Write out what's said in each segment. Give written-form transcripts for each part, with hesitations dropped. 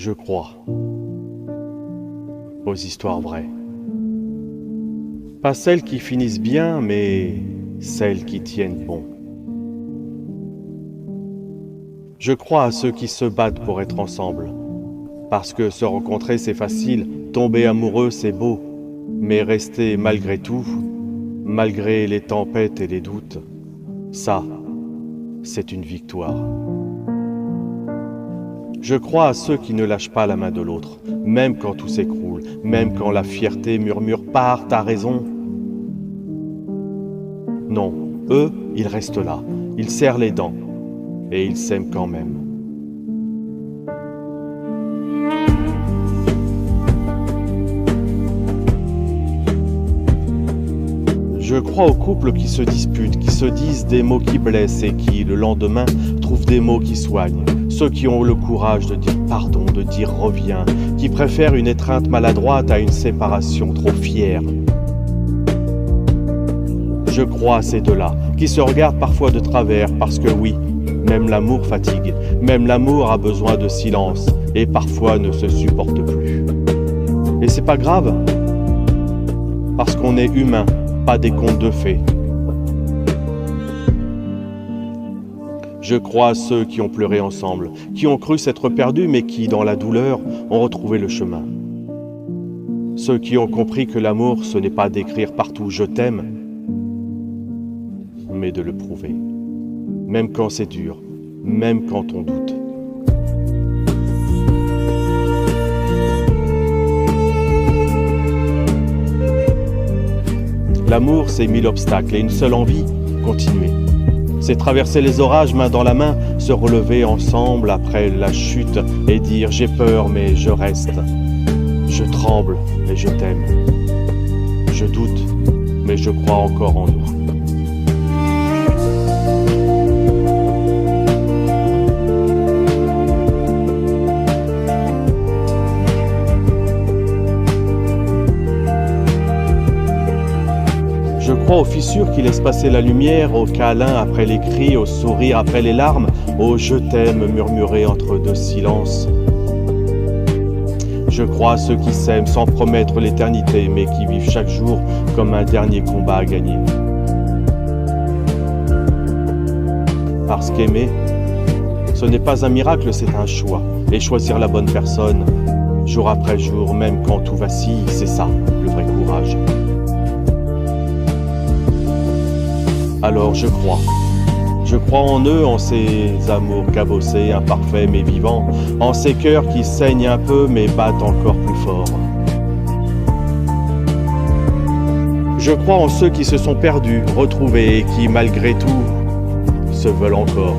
Je crois aux histoires vraies. Pas celles qui finissent bien, mais celles qui tiennent bon. Je crois à ceux qui se battent pour être ensemble. Parce que se rencontrer c'est facile, tomber amoureux c'est beau, mais rester malgré tout, malgré les tempêtes et les doutes, ça, c'est une victoire. Je crois à ceux qui ne lâchent pas la main de l'autre, même quand tout s'écroule, même quand la fierté murmure « Pars, t'as raison ». Non, eux, ils restent là, ils serrent les dents, et ils s'aiment quand même. Je crois aux couples qui se disputent, qui se disent des mots qui blessent et qui, le lendemain, trouvent des mots qui soignent. Ceux qui ont le courage de dire pardon, de dire reviens, qui préfèrent une étreinte maladroite à une séparation trop fière. Je crois à ces deux-là, qui se regardent parfois de travers, parce que oui, même l'amour fatigue, même l'amour a besoin de silence, et parfois ne se supporte plus. Et c'est pas grave, parce qu'on est humain, pas des contes de fées. Je crois à ceux qui ont pleuré ensemble, qui ont cru s'être perdus, mais qui, dans la douleur, ont retrouvé le chemin. Ceux qui ont compris que l'amour, ce n'est pas d'écrire partout « je t'aime », mais de le prouver, même quand c'est dur, même quand on doute. L'amour, c'est 1000 obstacles et une seule envie, continuer. C'est traverser les orages main dans la main, se relever ensemble après la chute et dire « j'ai peur mais je reste, je tremble mais je t'aime, je doute mais je crois encore en nous ». Je crois aux fissures qui laissent passer la lumière, aux câlins après les cris, aux sourires après les larmes, aux « je t'aime » murmurés entre deux silences. Je crois à ceux qui s'aiment sans promettre l'éternité, mais qui vivent chaque jour comme un dernier combat à gagner. Parce qu'aimer, ce n'est pas un miracle, c'est un choix. Et choisir la bonne personne, jour après jour, même quand tout vacille, c'est ça, le vrai courage. Alors je crois en eux, en ces amours cabossés, imparfaits mais vivants, en ces cœurs qui saignent un peu mais battent encore plus fort. Je crois en ceux qui se sont perdus, retrouvés et qui, malgré tout, se veulent encore.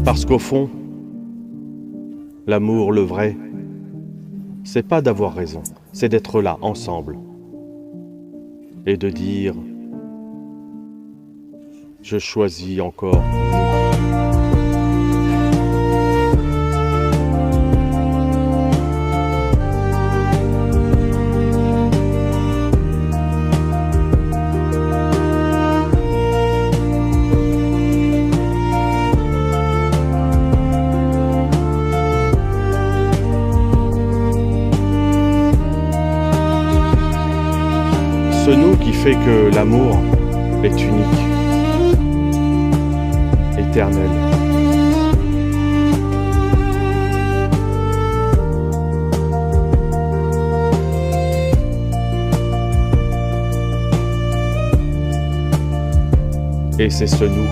Parce qu'au fond, l'amour, le vrai, c'est pas d'avoir raison, c'est d'être là, ensemble. Et de dire, je choisis encore. Ce nous qui fait que l'amour est unique, éternel. Et c'est ce nous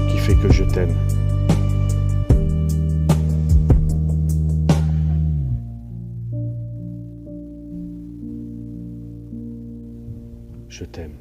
qui fait que je t'aime. Je t'aime.